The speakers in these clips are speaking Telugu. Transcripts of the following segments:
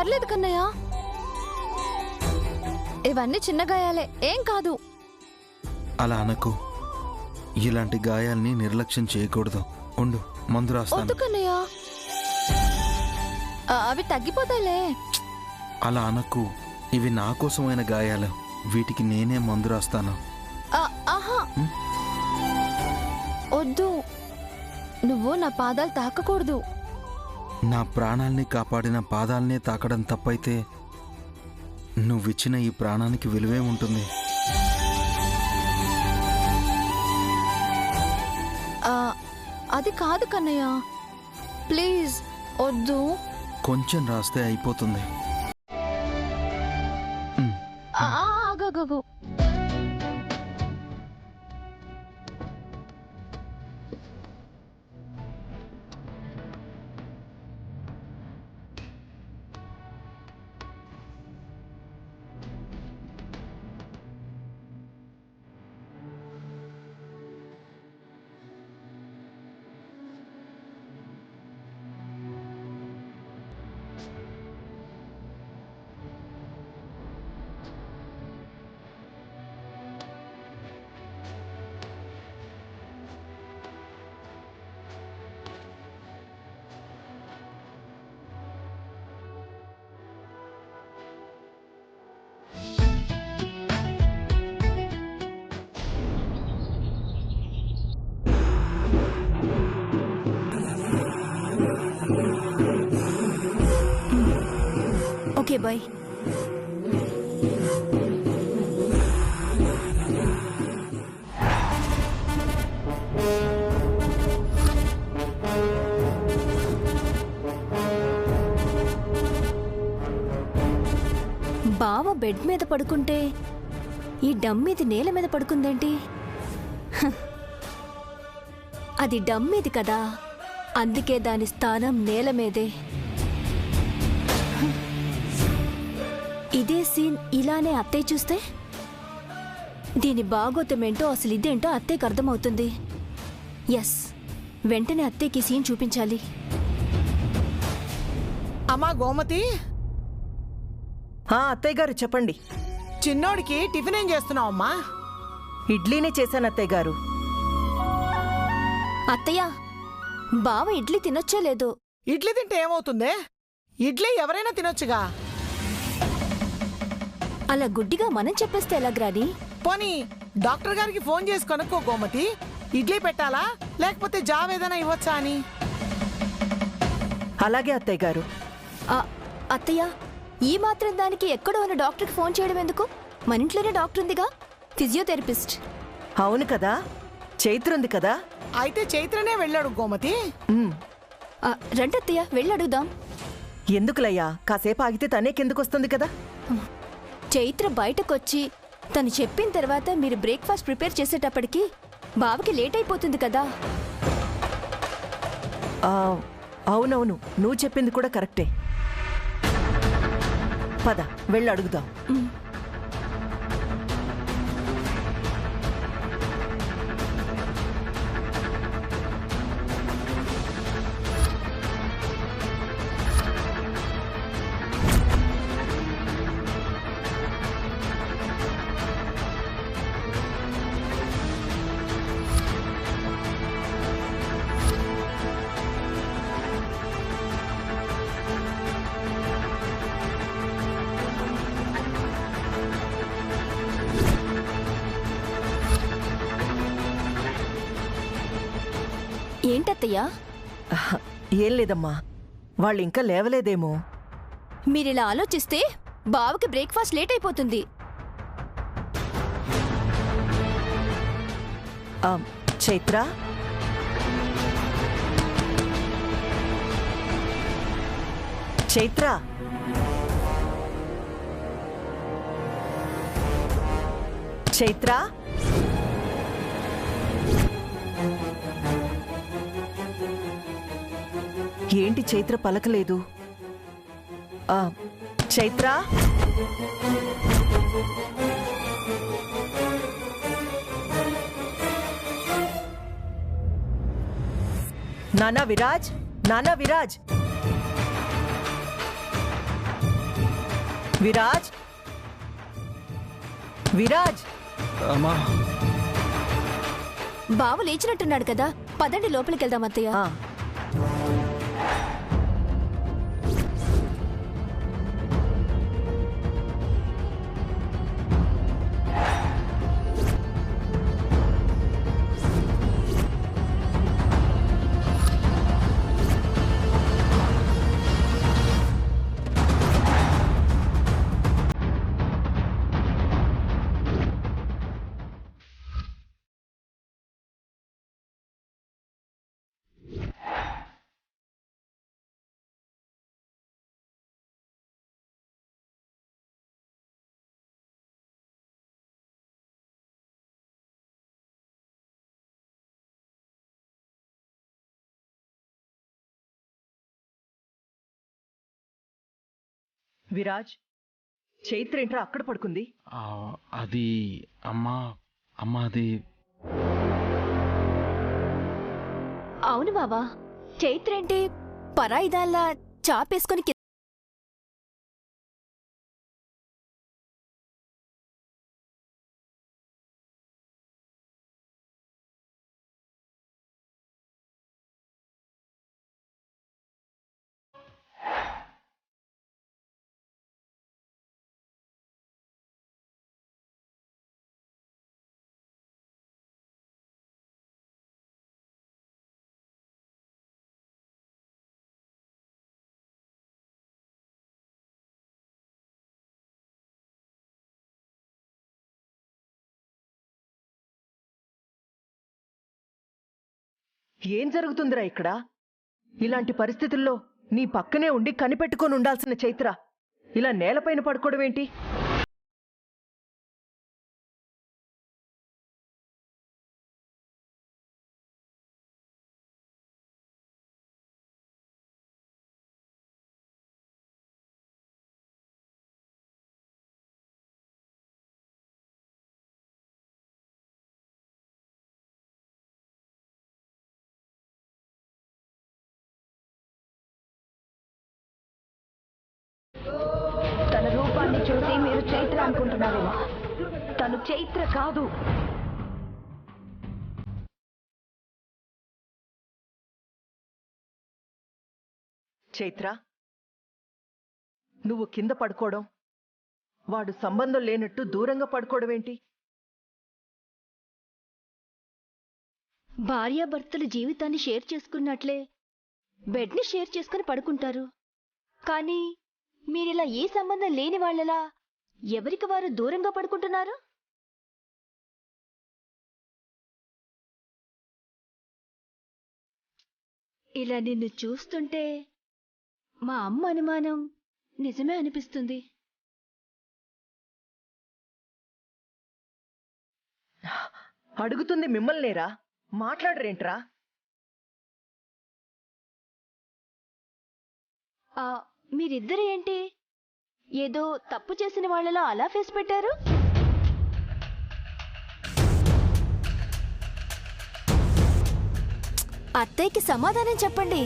పర్లేదు కన్నయ్య, ఇవన్నీ చిన్న గాయాలే, ఏం కాదు. అలా అనకు. ఇలాంటి గాయాల్ని నిర్లక్ష్యం చేయకూడదు. ఉండు, మందు రాస్తాను. వద్దు కన్నయ్య, అవి తగ్గిపోతాయిలే. అలా అనకు. ఇవి నా కోసమైన గాయాలు. వీటికి నేనే మందు రాస్తాను. ఆహా, వద్దు. నువ్వు నా పాదాలు తాకకూడదు. నా ప్రాణాల్ని కాపాడిన పాదాలనే తాకడం తప్పైతే నువ్విచ్చిన ఈ ప్రాణానికి విలువే ఉంటుంది. అది కాదు కన్నయ్య, ప్లీజ్ వద్దు. కొంచెం రాస్తే అయిపోతుంది. ఆగగు. Okay bye. బావ బెడ్ మీద పడుకుంటే ఈ డమ్మీది నేల మీద పడుకుందేంటి? అది డమ్మీది కదా, అందుకే దాని స్థానం నేల మీదే. ఇదే సీన్ ఇలానే అత్తయ్య చూస్తే దీని బాగోతమేంటో అసలు ఇదేంటో అత్తయ్యకి అర్థమవుతుంది. ఎస్, వెంటనే అత్తయ్యకి సీన్ చూపించాలి. అమ్మా గోమతి. అత్తయ్య గారు చెప్పండి. చిన్నోడికి టిఫిన్ ఏం చేస్తున్నావమ్మా? ఇడ్లీనే చేశాను అత్తయ్య గారు. అత్తయ్య, బావ ఇడ్లీ తినొచ్చో లేదో? ఇడ్లీ తింటే ఏమవుతుంది? ఇడ్లీ ఎవరైనా తినొచ్చుగా. అలా గుడ్డిగా మనం చెప్పేస్తే ఎలా గ్రాని? పోనీ డాక్టర్ గారికి ఫోన్ చేసి కనుక్కో గోమతి, ఇడ్లీ పెట్టాలా లేకపోతే జావ్ ఏదైనా ఇవ్వచ్చా అని. అలాగే అత్తయ్య గారు. అత్తయ్య, ఈ మాత్రం దానికి ఎక్కడో ఉన్న డాక్టర్కి ఫోన్ చేయడం ఎందుకు? మన ఇంట్లోనే డాక్టర్ ఉందిగా, ఫిజియోథెరపిస్ట్. అవును కదా, చైత్ర ఉంది కదా. అయితే చైత్రనే వెళ్ళాడు గోమతి. రండి అత్తయ్య, వెళ్ళి అడుగుదాం. ఎందుకులయ్యా, కాసేపు ఆగితే తనే కిందకొస్తుంది కదా. చైత్ర బయటకొచ్చి తను చెప్పిన తర్వాత మీరు బ్రేక్ఫాస్ట్ ప్రిపేర్ చేసేటప్పటికి బావకి లేట్ అయిపోతుంది కదా. అవునవును, నువ్వు చెప్పింది కూడా కరెక్టే. పద, వెళ్ళి అడుగుదాం. ఏంటత్తయ్యా? ఏం లేదమ్మా, వాళ్ళు ఇంకా లేవలేదేమో. మీరిలా ఆలోచిస్తే బావకి బ్రేక్ఫాస్ట్ లేట్ అయిపోతుంది. చైత్ర, చైత్ర, చైత్ర, ఏంటి చైత్ర పలకలేదు? చైత్ర, నానా విరాజ్, నానా విరాజ్. విరాజ్, విరాజ్. అమ్మా బావ లేచినట్టున్నాడు కదా, పదండి లోపలికి వెళ్దాం అత్తయ్య. ఆ, విరాజ్, చైత్ర ఏంట్రా అక్కడ పడుకుంది? అది అమ్మా అమ్మా అది అవును బావా, చైత్ర ఏంటి పరాయిదాల్లా చాపేసుకొని ఏం జరుగుతుందిరా ఇక్కడ? ఇలాంటి పరిస్థితుల్లో నీ పక్కనే ఉండి కనిపెట్టుకొని ఉండాల్సిన చైత్ర ఇలా నేలపైన పడుకోవడం ఏంటి? తన రూపాన్ని చూసి మీరు చైత్ర అనుకుంటున్నారేమో, తను చైత్ర కాదు. చైత్ర, నువ్వు కింద పడుకోవడం, వాడు సంబంధం లేనట్టు దూరంగా పడుకోవడం ఏంటి? భార్యాభర్తలు జీవితాన్ని షేర్ చేసుకున్నట్లే బెడ్ని షేర్ చేసుకుని పడుకుంటారు. కానీ మీరిలా ఏ సంబంధం లేని వాళ్ళలా ఎవరికి వారు దూరంగా పడుకుంటున్నారు? ఇలా నిన్ను చూస్తుంటే మా అమ్మ అనుమానం నిజమే అనిపిస్తుంది. అడుగుతుంది మిమ్మల్నేరా, మాట్లాడరేంట్రా? మీరిద్దరు ఏంటి ఏదో తప్పు చేసిన వాళ్ళలో అలా ఫేస్ పెట్టారు? అత్తయ్యకి సమాధానం చెప్పండి.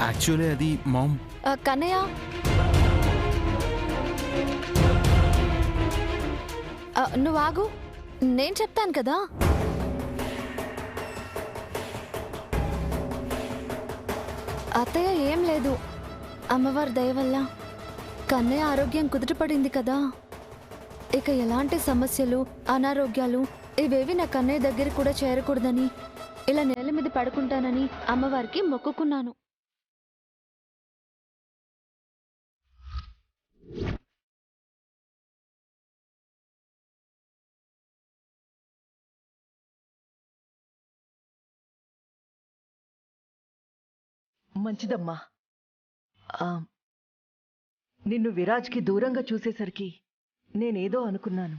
యాక్చువల్లీ అది మామ్. కన్నయ్య, నువ్వు ఆగు, నేను చెప్తాను కదా. అత్తయ్య ఏం లేదు, అమ్మవారి దయ వల్ల కన్నయ్య ఆరోగ్యం కుదుటపడింది కదా. ఇక ఎలాంటి సమస్యలు, అనారోగ్యాలు ఇవేవి నా కన్నయ్య దగ్గర కూడా చేరకూడదని ఇలా నేల మీద పడుకుంటానని అమ్మవారికి మొక్కుకున్నాను. మంచిదమ్మా. నిన్ను విరాజ్కి దూరంగా చూసేసరికి నేనేదో అనుకున్నాను.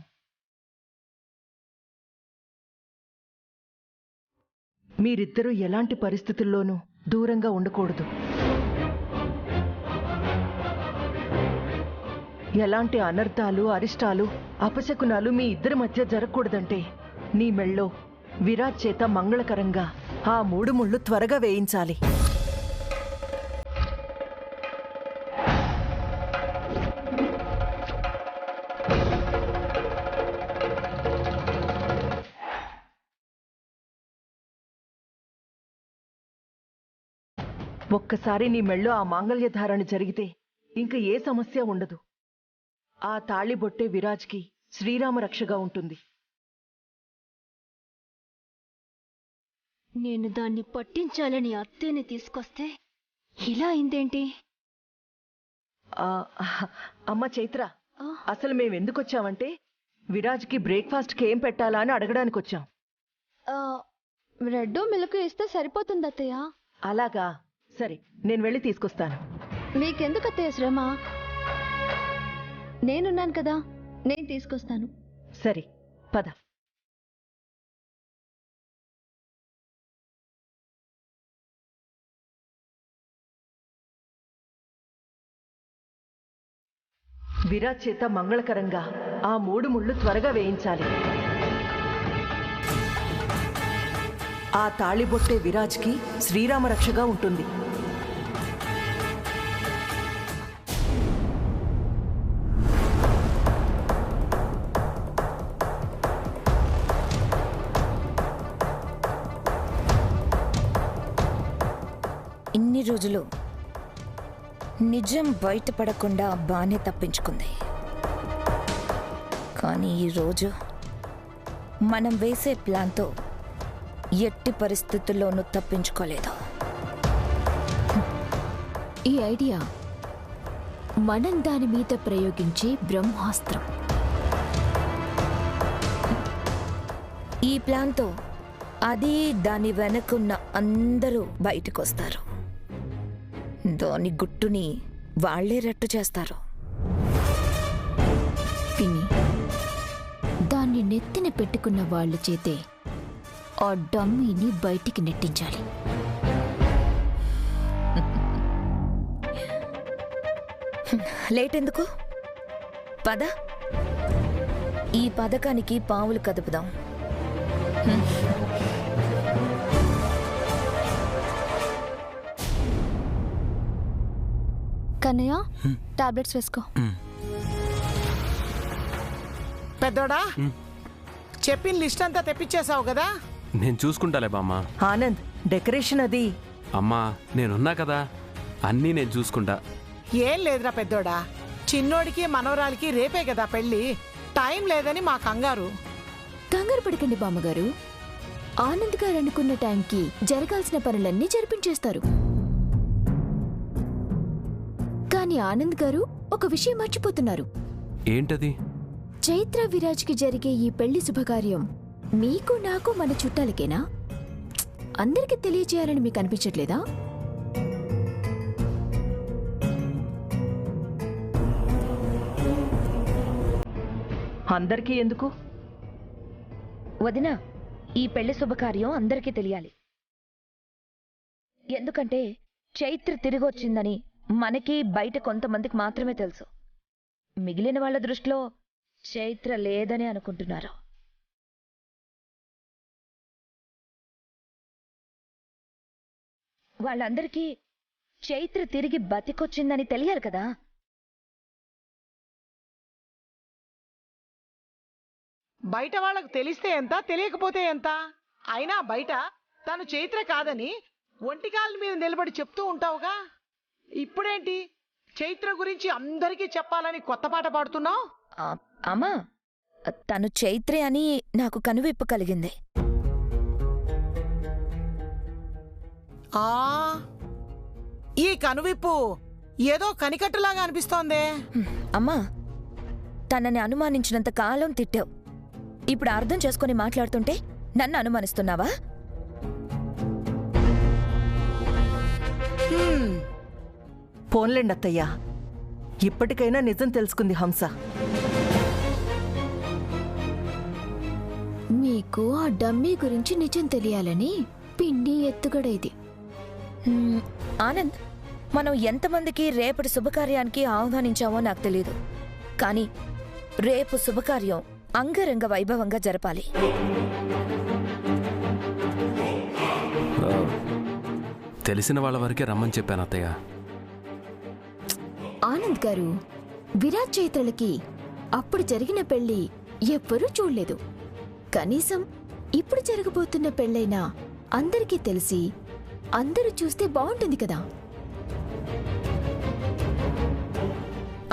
మీరిద్దరూ ఎలాంటి పరిస్థితుల్లోనూ దూరంగా ఉండకూడదు. ఎలాంటి అనర్థాలు, అరిష్టాలు, అపశకునాలు మీ ఇద్దరి మధ్య జరగకూడదంటే నీ మెళ్ళో విరాజ్ చేత మంగళకరంగా ఆ 3 ముళ్ళు త్వరగా వేయించాలి. ఒక్కసారి నీ మెళ్ళో ఆ మాంగళ్య ధారణ జరిగితే ఇంక ఏ సమస్య ఉండదు. ఆ తాళి బొట్టే విరాజ్కి శ్రీరామ రక్షగా ఉంటుంది. నేను దాన్ని పట్టించాలని అత్తేని తీసుకొస్తే ఇలా అయిందేంటి? అమ్మ చైత్ర, అసలు మేమెందుకొచ్చామంటే విరాజ్కి బ్రేక్ఫాస్ట్కి ఏం పెట్టాలా అని అడగడానికి వచ్చాం. బ్రెడ్ మిల్క్ ఇస్తే సరిపోతుంది అత్తయ్య. అలాగా, సరే నేను వెళ్ళి తీసుకొస్తాను. మీకెందుకు అత్తయ్య శ్రమ? నేనున్నాను కదా, నేను తీసుకొస్తాను. సరే పద. విరాజ్ చేత మంగళకరంగా ఆ 3 ముళ్ళు త్వరగా వేయించాలి. ఆ తాళిబొట్టే విరాజ్కి శ్రీరామ రక్షగా ఉంటుంది. ఇన్ని రోజులు నిజం బయటపడకుండా బానే తప్పించుకుంది. కానీ ఈరోజు మనం వేసే ప్లాన్తో ఎట్టి పరిస్థితుల్లోనూ తప్పించుకోలేదు. ఈ ఐడియా మనం దాని మీద ప్రయోగించే బ్రహ్మాస్త్రం. ఈ ప్లాన్తో అది దాని వెనకున్న అందరూ బయటకొస్తారు. దాని గుట్టుని వాళ్లే రట్టు చేస్తారు. పిన్ని, దాన్ని నెత్తిన పెట్టుకున్న వాళ్ళ చేతే ఆ డమ్మీని బయటికి నెట్టించాలి. లేట్ ఎందుకు? పద, ఈ పథకానికి పావులు కదుపుదాం. కన్నయ్య, టాబ్లెట్స్ వేసుకో. పెద్దోడా, చెప్పిన లిస్ట్ అంతా తెప్పించేసావు కదా? నేను చూసుకుంటాలే బామ్మ. ఆనంద్, డెకరేషన్ అది. అమ్మా నేనున్నా కదా, అన్నీ నేను చూసుకుంటా. ఏం లేదురా పెద్దోడా, చిన్నోడికి మనవరాలికి రేపే కదా పెళ్ళి. టైం లేదని మా కంగారు. కంగారు పడకండి బామ్మగారు. ఆనంద్ గారు అనుకున్న టైంకి జరగాల్సిన పనులన్నీ జరిపించేస్తారు. కానీ ఆనంద్ గారు ఒక విషయం మర్చిపోతున్నారు. ఏంటది? చైత్ర విరాజ్కి జరిగే ఈ పెళ్లి శుభకార్యం మీకు నాకు మన చుట్టాలకేనా? అందరికీ తెలియచేయాలని మీకు అనిపించట్లేదా? అందరికీ ఎందుకు? వదినా, ఈ పెళ్లి శుభకార్యం అందరికీ తెలియాలి. ఎందుకంటే చైత్ర తిరిగొచ్చిందని మనకి బయట కొంతమందికి మాత్రమే తెలుసు. మిగిలిన వాళ్ళ దృష్టిలో చైత్ర లేదని అనుకుంటున్నారు. వాళ్ళందరికీ చైత్ర తిరిగి బతికొచ్చిందని తెలియాలి కదా. బయట వాళ్ళకు తెలిస్తే ఎంత, తెలియకపోతే ఎంత? అయినా బయట తను చైత్ర కాదని ఒంటికాల మీద నిలబడి చెప్తూ ఉంటావుగా. ఇప్పుడేంటి చైత్ర గురించి అందరికీ చెప్పాలని కొత్త పాట పాడుతున్నావు? అమ్మా, తను చైత్రే అని నాకు కనువిప్పు కలిగింది. ఈ కనువిప్పు ఏదో కనికట్టులాగా అనిపిస్తోందే. అమ్మా, తనని అనుమానించినంత కాలం తిట్టావు. ఇప్పుడు అర్థం చేసుకుని మాట్లాడుతుంటే నన్ను అనుమానిస్తున్నావా? పోన్లేండి అత్తయ్యా, ఇప్పటికైనా నిజం తెలుసుకుంది హంస. మీకు ఆ డమ్మీ గురించి నిజం తెలియాలని పిన్ని ఎత్తుగడ ఇది. ఆనంద్, మనం ఎంతమందికి రేపటి శుభకార్యానికి ఆహ్వానించామో నాకు తెలియదు. కానీ రేపు శుభకార్యం అంగరంగ వైభవంగా జరపాలి. తెలిసిన వాళ్ళ వరకే రమ్మని చెప్పాను అత్తయ్య. ఆనంద్ గారు, విరాట్ చైత్రలకి అప్పుడు జరిగిన పెళ్లి ఎవ్వరూ చూడలేదు. కనీసం ఇప్పుడు జరగబోతున్న పెళ్ళైనా అందరికీ తెలిసి అందరూ చూస్తే బాగుంటుంది కదా.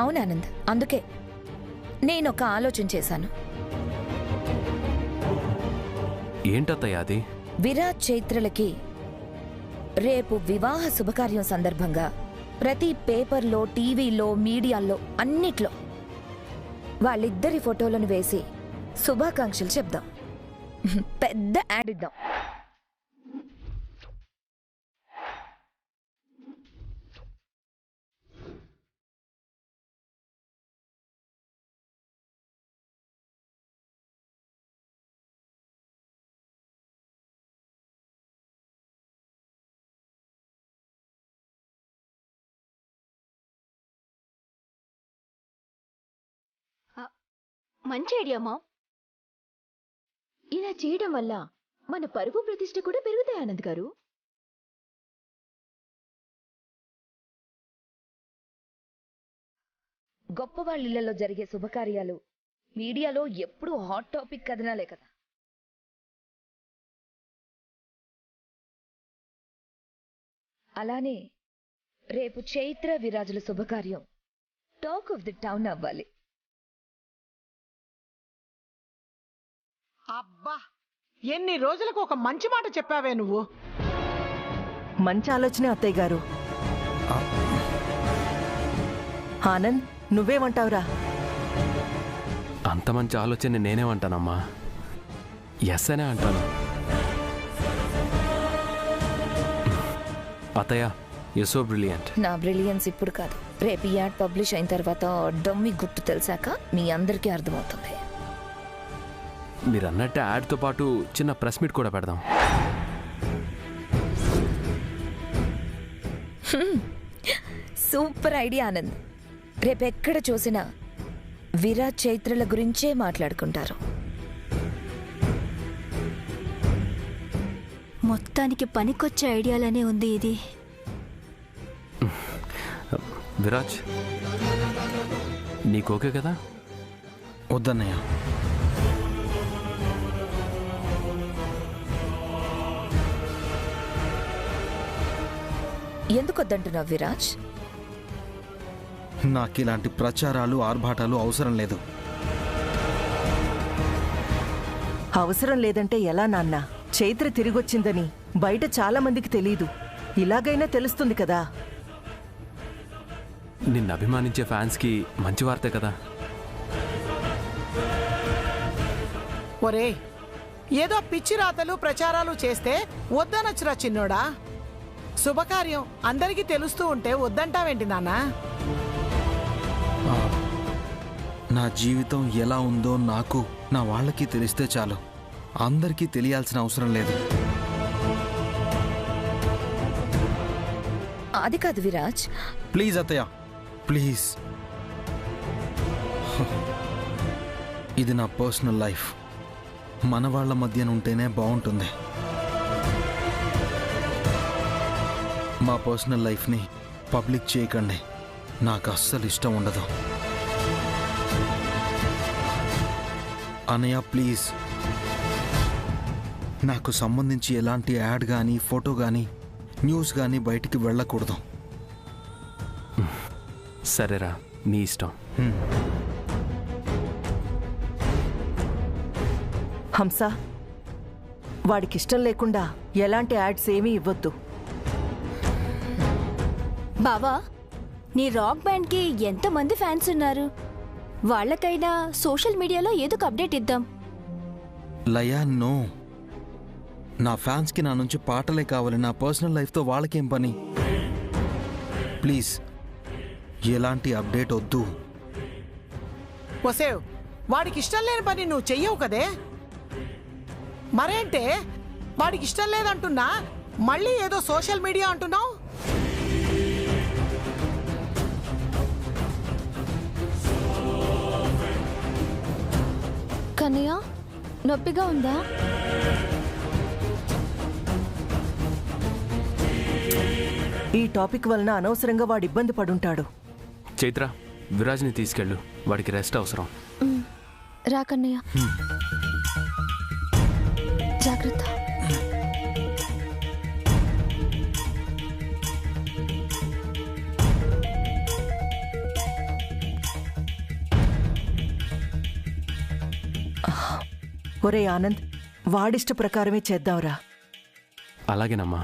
అవునానంద్, అందుకే నేనొక ఆలోచన చేశాను. ఏంటత్తయ్య అది? విరాట్ చైత్రలకి రేపు వివాహ శుభకార్యం సందర్భంగా ప్రతి పేపర్లో, టీవీలో, మీడియాల్లో అన్నిట్లో వాళ్ళిద్దరి ఫోటోలను వేసి శుభాకాంక్షలు చెప్దాం. పెద్ద యాడ్ ఇద్దాం. మంచి ఐడియా మా. ఇలా చేయడం వల్ల మన పరువు ప్రతిష్ఠ కూడా పెరుగుతాయి ఆనంద్ గారు. గొప్ప వాళ్ళ ఇళ్లలో జరిగే శుభకార్యాలు మీడియాలో ఎప్పుడూ హాట్ టాపిక్ కథనాలే కదా. అలానే రేపు చైత్ర విరాజుల శుభకార్యం టాక్ ఆఫ్ ది టౌన్ అవ్వాలి. అబ్బా, ఎన్ని రోజులకు ఒక మంచి మాట చెప్పావే నువ్వు. మంచి ఆలోచనే అత్తయ్య గారు. ఆనంద్, నువ్వేమంటావురా? అంత మంచి ఆలోచన నేనేమంటానమ్మా, ఎస్ అనే అంటాను. అత్తయ్య, యు సో బ్రిలియంట్. నా బ్రిలియన్స్ ఇప్పుడు కాదు, రేపు ఈ యాడ్ పబ్లిష్ అయిన తర్వాత డమ్మి గుట్టు తెలిసాక మీ అందరికీ అర్థమవుతుంది. మీరు అన్నట్టు యాడ్తో పాటు చిన్న ప్రెస్ మీట్ కూడా పెడదాం. Super idea Anand. రేపెక్కడ చూసినా విరాట్ చైత్రల గురించే మాట్లాడుకుంటారు. మొత్తానికి పనికొచ్చే ఐడియాలనే ఉంది ఇది. విరాజ్, నీకు ఓకే కదా? వద్దన్నయ్య. ఎందుకు వద్దంటున్నావు విరాజ్? నాకు ఇలాంటి ప్రచారాలు, ఆర్భాటాలు అవసరం లేదు. అవసరం లేదంటే ఎలా నాన్న? చైత్ర తిరిగొచ్చిందని బయట చాలా మందికి తెలీదు. ఇలాగైనా తెలుస్తుంది కదా. నిన్ను అభిమానించే ఫ్యాన్స్కి మంచి వార్తే కదా. ఒరే, ఏదో పిచ్చి రాతలు ప్రచారాలు చేస్తే వద్దనొచ్చురా చిన్నోడా. శుభకార్యం అందరికీ తెలుస్తూ ఉంటే వద్దంటావేంటి నాన్నా? నా జీవితం ఎలా ఉందో నాకు, నా వాళ్ళకి తెలిస్తే చాలు. అందరికీ తెలియాల్సిన అవసరం లేదు. అది కాదు విరాజ్. ప్లీజ్ అత్తయ్య, ప్లీజ్. ఇది నా పర్సనల్ లైఫ్. మన వాళ్ళ మధ్యన ఉంటేనే బాగుంటుంది. మా పర్సనల్ లైఫ్ని పబ్లిక్ చేయకండి. నాకు అస్సలు ఇష్టం ఉండదు. అనయ్య ప్లీజ్, నాకు సంబంధించి ఎలాంటి యాడ్ కానీ, ఫోటో కానీ, న్యూస్ కానీ బయటికి వెళ్ళకూడదు. సరేరా, నీ ఇష్టం. హంస, వాడికిష్టం లేకుండా ఎలాంటి యాడ్స్ ఏమీ ఇవ్వొద్దు. బావా, నీ రాక్ బ్యాండ్కి ఎంతమంది ఫ్యాన్స్ ఉన్నారు? వాళ్ళకైనా సోషల్ మీడియాలో ఏదో ఒక అప్డేట్ ఇద్దాం. లయా, నో. నా ఫ్యాన్స్కి నా నుంచి పాటలే కావాలి. నా పర్సనల్ లైఫ్తో వాళ్ళకేం పని? ప్లీజ్, ఎలాంటి అప్డేట్ వద్దు. వసేవ్, వాడికి ఇష్టం లేని పని నువ్వు చెయ్యవు కదే. మరేంటే వాడికి ఇష్టం లేదంటున్నా మళ్ళీ ఏదో సోషల్ మీడియా అంటున్నావు? కన్నయ్య, నొప్పిగా ఉందా? ఈ టాపిక్ వలన అనవసరంగా వాడు ఇబ్బంది పడుంటాడు. చైత్ర, విరాజ్ని తీసుకెళ్ళు, వాడికి రెస్ట్ అవసరం. రా కన్నయ్య. జాగ్రత్త. ఒరే ఆనంద్, వాడిష్ట ప్రకారమే చేద్దాంరా. అలాగేనమ్మా.